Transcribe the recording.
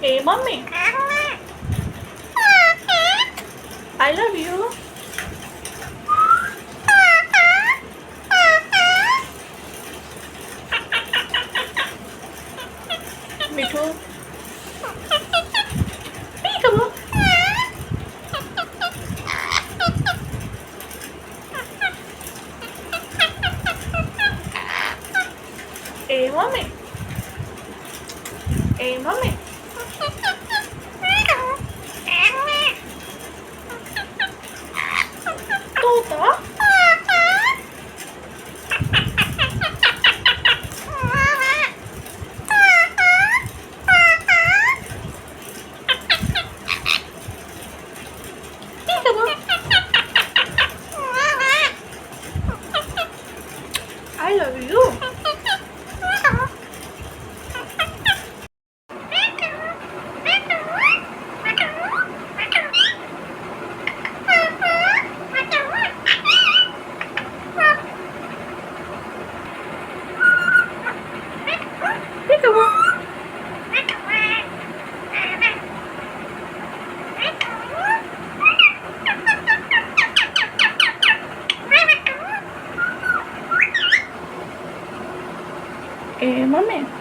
Hey, mommy, I love you. Mithu, peekaboo. Hey, mommy. Hey, mommy. Tota. Peekaboo. I love you. Peekaboo. Hey, mommy.